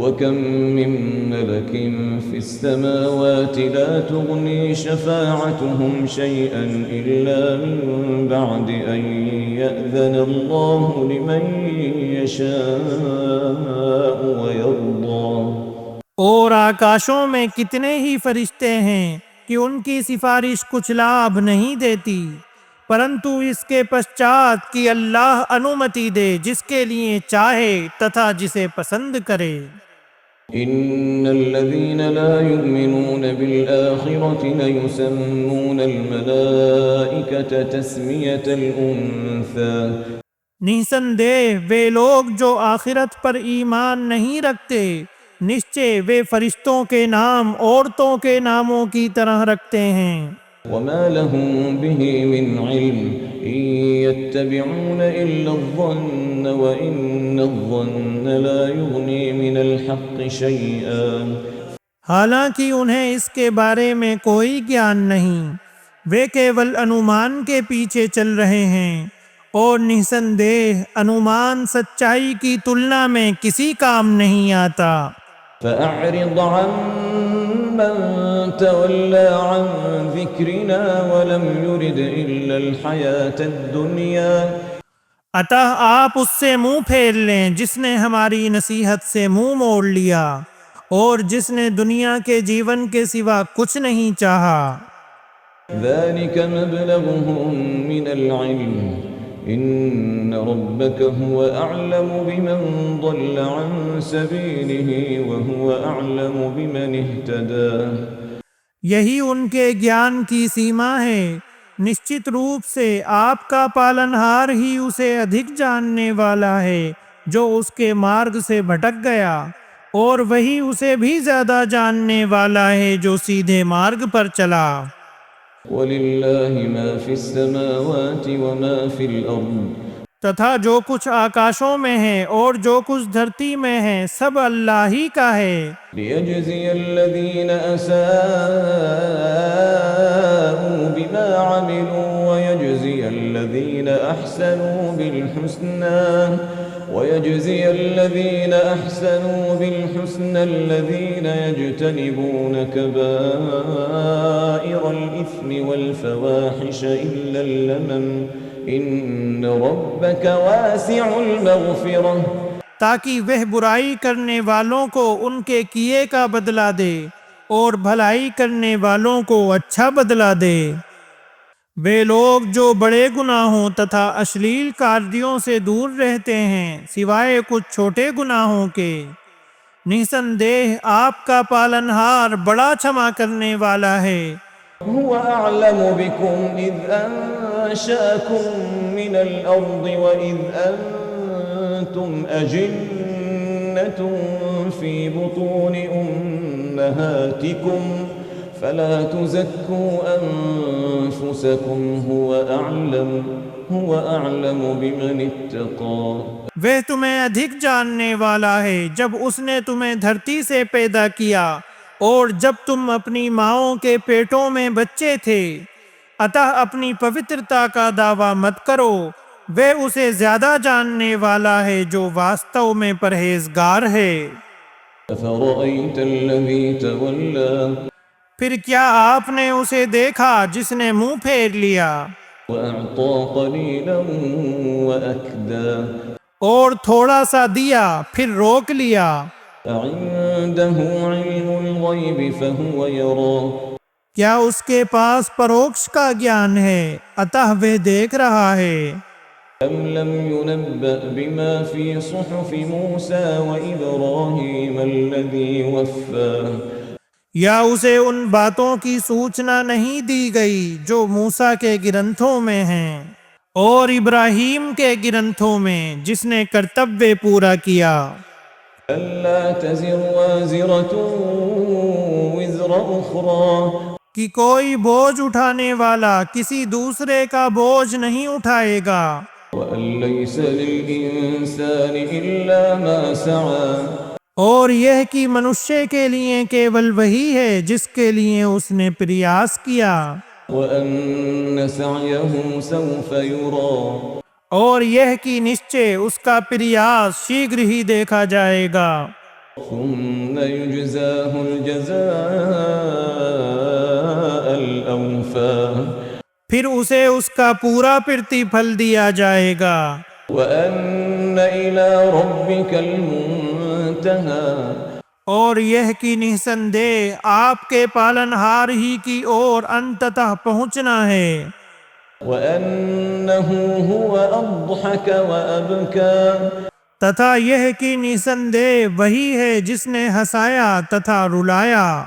وَكَمْ مِن مَّلَكٍ فِي السَّمَاوَاتِ لَا تُغْنِي شَفَاعَتُهُمْ شَيْئًا إِلَّا مِن بَعْدِ أَن يَأْذَنَ اللَّهُ لِمَن يَشَاءُ وَيَرْضَىٰ۔ اور آکاشوں میں کتنے ہی فرشتے ہیں کہ ان کی سفارش کچھ لابھ نہیں دیتی، پرنتو اس کے پశ్چات کہ اللہ انومتی دے جس کے لیے چاہے تتھا جسے پسند کرے۔ إن الذين لا يؤمنون بالآخرة ليسمون الملائكة تسمية الأنثى۔ نسندہ وہ لوگ جو آخرت پر ایمان نہیں رکھتے، نشچے وہ فرشتوں کے نام عورتوں کے ناموں کی طرح رکھتے ہیں۔ وما لهم به من علم إن يتبعون إلا الظن وإن الظن لا يغني من الحق شيئا۔ حالانکہ انہیں اس کے بارے میں کوئی گیان نہیں، وہ کیول انومان کے پیچھے چل رہے ہیں، اور نسندہ انومان سچائی کی تلنا میں کسی کام نہیں آتا۔ فأعرض عمن تولى عن ذكرنا ولم يرد إلا الحياة الدنيا۔ عطا آپ اس سے منہ پھیر لیں جس نے ہماری نصیحت سے منہ موڑ لیا اور جس نے دنیا کے جیون کے سوا کچھ نہیں چاہا۔ ذلك مبلغهم من العلم إن ربك هو أعلم بمن ضل عن سبيله وهو أعلم بمن اهتدى۔ یہی ان کے گیان کی سیما ہے، نشچت روپ سے آپ کا پالنہار ہی اسے ادھک جاننے والا ہے جو اس کے مارگ سے بھٹک گیا، اور وہی اسے بھی زیادہ جاننے والا ہے جو سیدھے مارگ پر چلا۔ وَلِلَّهِ مَا فِي السَّمَاوَاتِ وَمَا فِي الْأَرْضِ۔ تتھا جو کچھ آکاشوں میں ہے اور جو کچھ دھرتی میں ہے سب اللہ ہی کا ہے۔ لِيَجْزِيَ الَّذِينَ أَسَاءُوا بِمَا عَمِلُوا وَيَجْزِيَ الَّذِينَ أَحْسَنُوا بِالْحُسْنَى الَّذِينَ يَجْتَنِبُونَ كَبَائِرَ الْإِثْمِ وَالْفَوَاحِشَ إِلَّا اللَّمَمَ إِنَّ رَبَّكَ وَاسِعُ الْمَغْفِرَةِ۔ تاکہ وہ برائی کرنے والوں کو ان کے کیے کا بدلہ دے اور بھلائی کرنے والوں کو اچھا بدلہ دے۔ وہ لوگ جو بڑے گناہوں تتھا اشلیل کاریوں سے دور رہتے ہیں سوائے کچھ چھوٹے گناہوں کے، نسندہ آپ کا پالنہار بڑا چھما کرنے والا ہے۔ هو أعلم بكم إذ أنشأكم من الأرض وإذ أنتم أجنة في بطون أمهاتكم فلا تزكوا أنفسكم هو أعلم بمن اتقى۔ وہ تمہیں ادھک جاننے والا ہے جب اس نے تمہیں دھرتی سے پیدا کیا اور جب تم اپنی ماؤں کے پیٹوں میں بچے تھے، اتہ اپنی پوترتا کا دعویٰ مت کرو، وہ اسے زیادہ جاننے والا ہے جو واستو میں پرہیزگار ہے۔ أفرأيت الذي تولى پھر کیا آپ نے اسے دیکھا جس نے منہ پھیر لیا وأعطى قليلا وأكدى۔ اور تھوڑا سا دیا پھر روک لیا۔ أعنده علم الغيب فهو يرى۔ کیا اس کے پاس پروکش کا گیان ہے اتہ وہ دیکھ رہا ہے۔ أم لم ينبأ بما في صحف موسى وإبراهيم الذي وفى۔ یا اسے ان باتوں کی سوچنا نہیں دی گئی جو موسیٰ کے گرنتھوں میں ہیں اور ابراہیم کے گرنتھوں میں جس نے کرتویہ پورا کیا۔ ألا تزر وازرة وزر أخرى۔ کہ کوئی بوجھ اٹھانے والا کسی دوسرے کا بوجھ نہیں اٹھائے گا۔ وأن ليس للإنسان إلا ما سعى۔ اور یہ کہ منشے کے لیے کیول وہی ہے جس کے لیے اس نے پریاس کیا۔ وأن سعيه سوف يرى۔ اور یہ کہ نشچے اس کا پریاس شیگر ہی دیکھا جائے گا۔ ثم يجزاه الجزاء الأوفى پھر اسے اس کا پورا پرتی پھل دیا جائے گا۔ وأن إلى ربك المنتهى اور یہ کہ نسندے آپ کے پالنہار ہی کی اور انتتہ پہنچنا ہے۔ وأنه هو أضحك وأبكى تتھا یہ کہ نسندے وہی ہے جس نے ہنسایا تتھا رلایا۔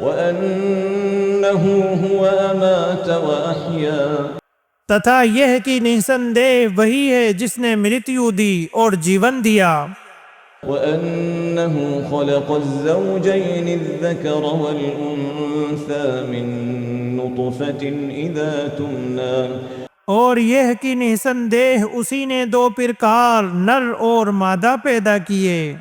وأنه هو أمات وأحيا تتھا یہ کہ نسندے وہی ہے جس نے مرتیو دی اور جیون دیا۔ وأنه خلق الزوجين الذكر والأنثى من نطفة إذا تمنى اور یہ کہ نسندے اسی نے دو پرکار نر اور مادہ پیدا کیے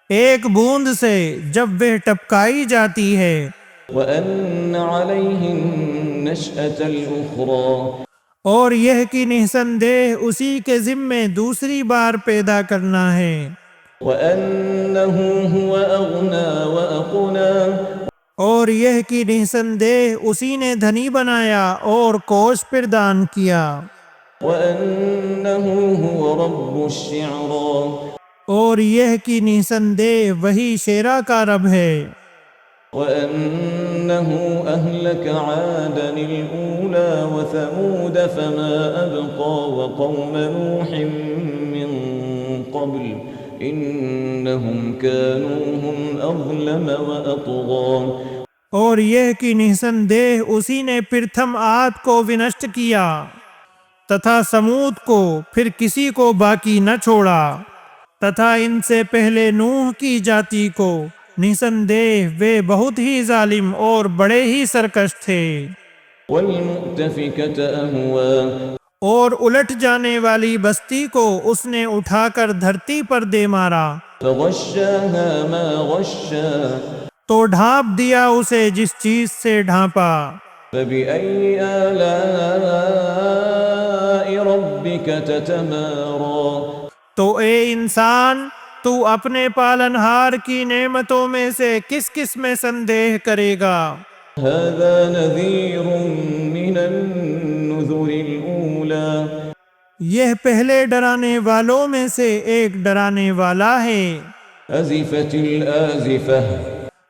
ایک بوند سے جب وہ ٹپکائی جاتی ہے۔ وأن عليه النشأة الأخرى اور یہ کہ نسندے اسی کے ذمے دوسری بار پیدا کرنا ہے۔ وأنه هو أغنى وأقنى اور یہ کہ نسندے اسی نے دھنی بنایا اور کوش پردان کیا۔ وأنه هو رب الشعرى اور یہ کہ نسندے وہی شیرا کا رب ہے۔ وأنه أهلك عادا الأولى وثمود فما أبقى وقوم نوح من قبل إنهم كانوا هم أظلم وأطغى اور یہ کہ نسندے اسی نے پرتھم عاد کو ونشٹ کیا تتھا سمود کو پھر کسی کو باقی نہ چھوڑا تتھا ان سے پہلے نوح کی جاتی کو نسندے وہ بہت ہی ظالم اور بڑے ہی سرکش تھے۔ والمؤتفكة أهوى اور الٹ جانے والی بستی کو اس نے اٹھا کر دھرتی پر دے مارا فغشاها ما غشا تو ڈھانپ دیا اسے جس چیز سے ڈھانپا۔ فبأي آلاء ربك تتمارى تو اے انسان تو اپنے پالنہار کی نعمتوں میں سے کس کس میں سندیہ کرے گا؟ هذا نذير من النذر الأولى یہ پہلے ڈرانے والوں میں سے ایک ڈرانے والا ہے۔ أزفت الآزفة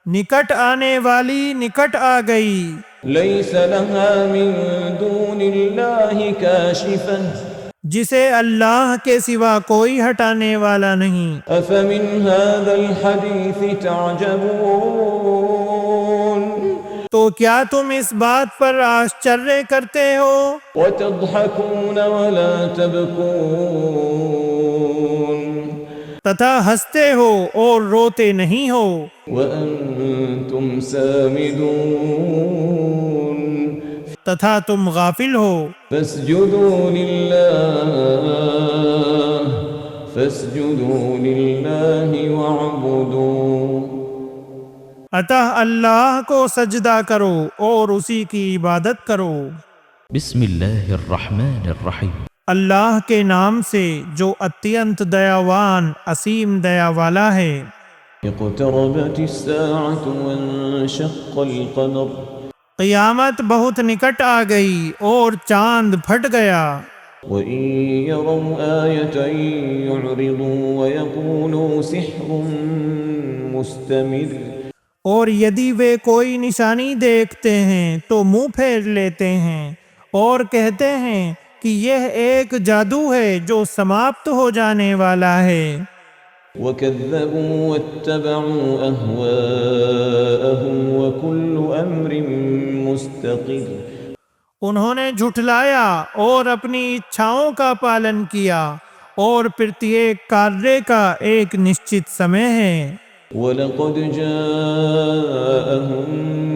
نکٹ آنے والی نکٹ آ گئی، ليس لها من دون الله كاشفة جسے اللہ کے سوا کوئی ہٹانے والا نہیں۔ أفمن هذا الحديث تعجبون تو کیا تم اس بات پر آشچرے کرتے ہو وتضحكون ولا تبكون تتھا ہنستے ہو اور روتے نہیں ہو وأنتم سامدون تتھا تم غافل ہو۔ فاسجدوا لله واعبدوا اتہ اللہ کو سجدہ کرو اور اسی کی عبادت کرو۔ بسم اللہ الرحمن الرحیم۔ اللہ کے نام سے جو اتینت دیاوان اسیم دیا والا ہے۔ اقتربت الساعة وانشق القمر قیامت بہت نکٹ آ گئی اور چاند پھٹ گیا۔ وإن يروا آية يعرضوا ويقولوا سحر مستمر اور یدی وہ کوئی نشانی دیکھتے ہیں تو منہ پھیر لیتے ہیں اور کہتے ہیں کہ یہ ایک جادو ہے جو سماپت ہو جانے والا ہے۔ وكذبوا واتبعوا أهواءهم وكل أمر مستقر انہوں نے جھٹلایا اور اپنی اچھاؤں کا پالن کیا اور پرتیک کاریہ کا ایک نشچت سمے ہے۔ وَلَقَدْ جَاءَهُم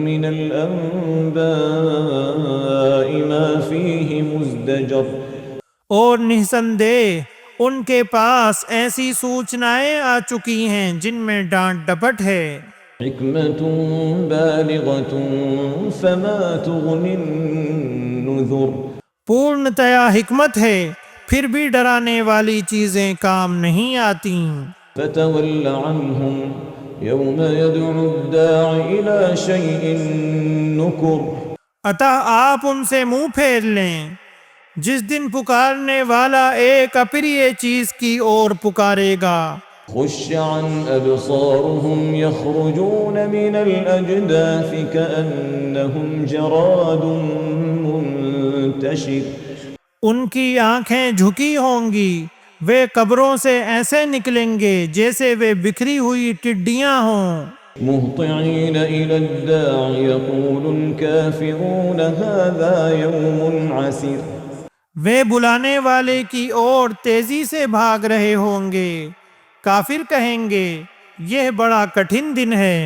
مِّنَ الْأَنبَاءِ مَا فِيهِ مُزْدَجَرٌ اور نسندے ان کے پاس ایسی سوچنائیں آ چکی ہیں جن میں ڈانٹ ڈپٹ ہے۔ حِكْمَةٌ بَالِغَةٌ فَمَا تُغْنِ النُّذُرُ پورنتیا حکمت ہے پھر بھی ڈرانے والی چیزیں کام نہیں آتیں۔ فتول عنهم يوم يدعو الداع إلى شيء نكر عطا آپ ان سے منہ پھیر لیں جس دن پکارنے والا ایک اپریہ چیز کی اور پکارے گا۔ خش عن أبصارهم يخرجون من الأجداث كأنهم جراد منتشر ان کی آنکھیں جھکی ہوں گی، وہ قبروں سے ایسے نکلیں گے جیسے وہ بکھری ہوئی ٹڈیاں ہوں۔ مهطعين إلى الداع يقول الكافرون هذا يوم عسير وہ بلانے والے کی اور تیزی سے بھاگ رہے ہوں گے، کافر کہیں گے یہ بڑا کٹھن دن ہے۔